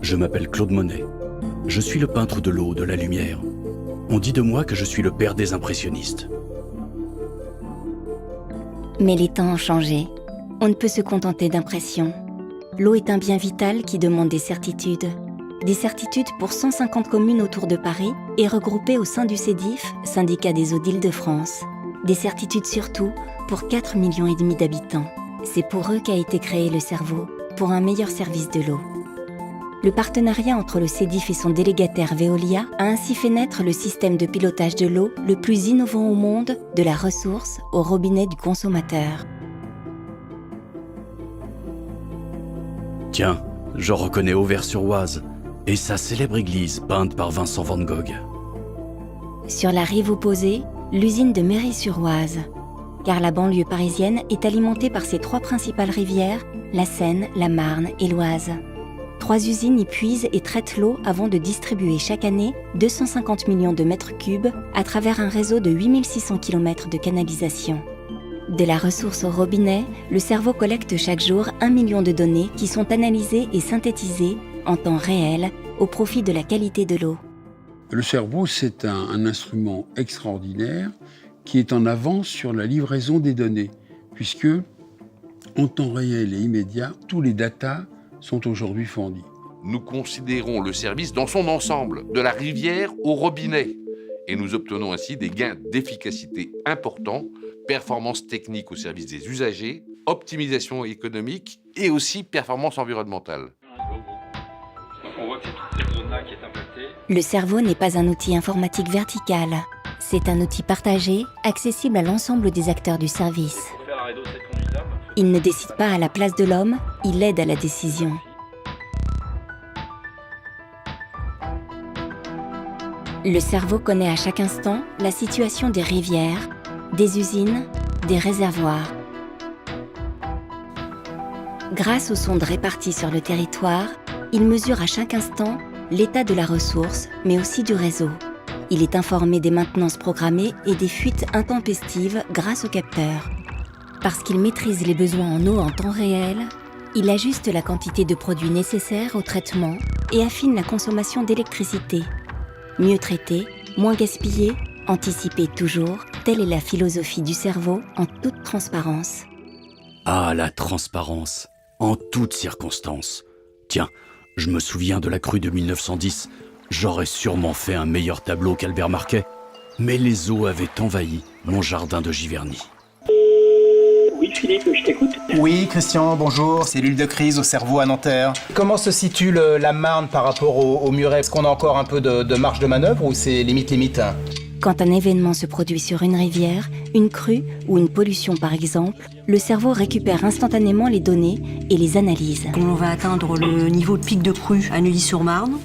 Je m'appelle Claude Monet. Je suis le peintre de l'eau, de la lumière. On dit de moi que je suis le père des impressionnistes. Mais les temps ont changé. On ne peut se contenter d'impressions. L'eau est un bien vital qui demande des certitudes. Des certitudes pour 150 communes autour de Paris et regroupées au sein du CEDIF, syndicat des eaux d'Île-de-France. Des certitudes surtout pour 4,5 millions d'habitants. C'est pour eux qu'a été créé le cerveau, pour un meilleur service de l'eau. Le partenariat entre le CEDIF et son délégataire Veolia a ainsi fait naître le système de pilotage de l'eau le plus innovant au monde, de la ressource au robinet du consommateur. Tiens, je reconnais Auvers-sur-Oise et sa célèbre église peinte par Vincent van Gogh. Sur la rive opposée, l'usine de Méry-sur-Oise. Car la banlieue parisienne est alimentée par ses 3 principales rivières, la Seine, la Marne et l'Oise. 3 usines y puisent et traitent l'eau avant de distribuer chaque année 250 millions de mètres cubes à travers un réseau de 8600 km de canalisation. De la ressource au robinet, le cerveau collecte chaque jour 1 million de données qui sont analysées et synthétisées en temps réel au profit de la qualité de l'eau. Le cerveau, c'est un instrument extraordinaire qui est en avance sur la livraison des données, puisque en temps réel et immédiat, tous les datas sont aujourd'hui fournis. Nous considérons le service dans son ensemble, de la rivière au robinet. Et nous obtenons ainsi des gains d'efficacité importants, performance technique au service des usagers, optimisation économique et aussi performance environnementale. On voit que c'est toute cette zone-là qui est impactée. Le cerveau n'est pas un outil informatique vertical. C'est un outil partagé, accessible à l'ensemble des acteurs du service. Pour faire l'arrêt d'eau, c'est conduisable. Il ne décide pas à la place de l'homme, il aide à la décision. Le cerveau connaît à chaque instant la situation des rivières, des usines, des réservoirs. Grâce aux sondes réparties sur le territoire, il mesure à chaque instant l'état de la ressource, mais aussi du réseau. Il est informé des maintenances programmées et des fuites intempestives grâce aux capteurs. Parce qu'il maîtrise les besoins en eau en temps réel, il ajuste la quantité de produits nécessaires au traitement et affine la consommation d'électricité. Mieux traiter, moins gaspiller, anticiper toujours, telle est la philosophie du cerveau en toute transparence. Ah, la transparence, en toutes circonstances. Tiens, je me souviens de la crue de 1910. J'aurais sûrement fait un meilleur tableau qu'Albert Marquet, mais les eaux avaient envahi mon jardin de Giverny. Oui, Philippe, je t'écoute. Oui, Christian, bonjour. Cellule de crise au cerveau à Nanterre. Comment se situe la Marne par rapport au Muret? Est-ce qu'on a encore un peu de marge de manœuvre ou c'est limite? Quand un événement se produit sur une rivière, une crue ou une pollution par exemple, le cerveau récupère instantanément les données et les analyse. On va atteindre le niveau de pic de crue à Neuilly-sur-Marne.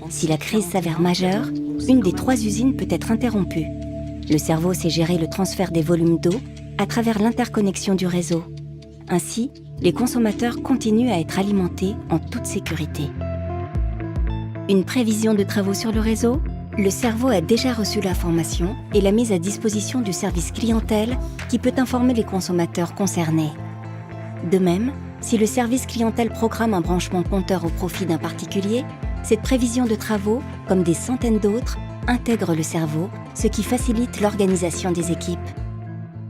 Si la crise s'avère majeure, une des 3 usines peut être interrompue. Le cerveau sait gérer le transfert des volumes d'eau à travers l'interconnexion du réseau. Ainsi, les consommateurs continuent à être alimentés en toute sécurité. Une prévision de travaux sur le réseau? Le cerveau a déjà reçu l'information et l'a mise à disposition du service clientèle qui peut informer les consommateurs concernés. De même, si le service clientèle programme un branchement compteur au profit d'un particulier, cette prévision de travaux, comme des centaines d'autres, intègre le cerveau, ce qui facilite l'organisation des équipes.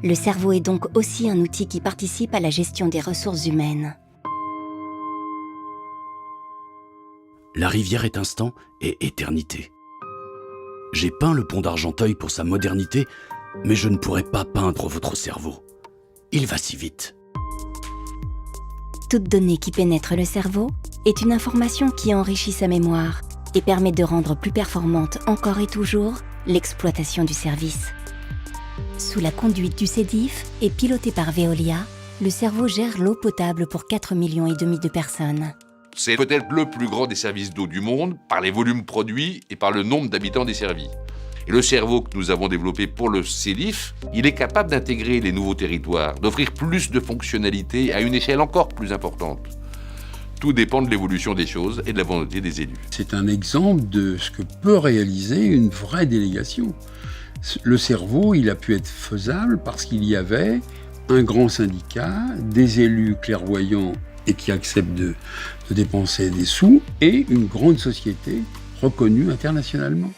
Le cerveau est donc aussi un outil qui participe à la gestion des ressources humaines. La rivière est instant et éternité. J'ai peint le pont d'Argenteuil pour sa modernité, mais je ne pourrais pas peindre votre cerveau. Il va si vite. Toute donnée qui pénètre le cerveau est une information qui enrichit sa mémoire et permet de rendre plus performante encore et toujours l'exploitation du service. Sous la conduite du CEDIF et piloté par Veolia, le cerveau gère l'eau potable pour 4,5 millions de personnes. C'est peut-être le plus grand des services d'eau du monde par les volumes produits et par le nombre d'habitants desservis. Et le cerveau que nous avons développé pour le CELIF, il est capable d'intégrer les nouveaux territoires, d'offrir plus de fonctionnalités à une échelle encore plus importante. Tout dépend de l'évolution des choses et de la volonté des élus. C'est un exemple de ce que peut réaliser une vraie délégation. Le cerveau, il a pu être faisable parce qu'il y avait un grand syndicat, des élus clairvoyants et qui acceptent de dépenser des sous, et une grande société reconnue internationalement.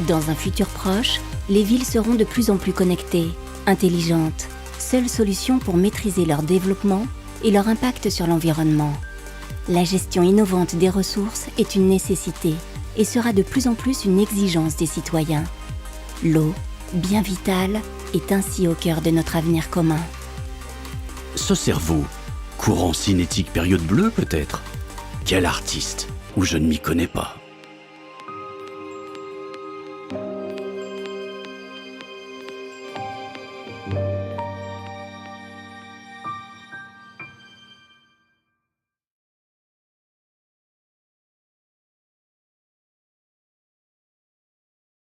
Dans un futur proche, les villes seront de plus en plus connectées, intelligentes, seule solution pour maîtriser leur développement et leur impact sur l'environnement. La gestion innovante des ressources est une nécessité et sera de plus en plus une exigence des citoyens. L'eau, bien vitale, est ainsi au cœur de notre avenir commun. Ce cerveau, courant cinétique période bleue peut-être? Quel artiste, ou je ne m'y connais pas.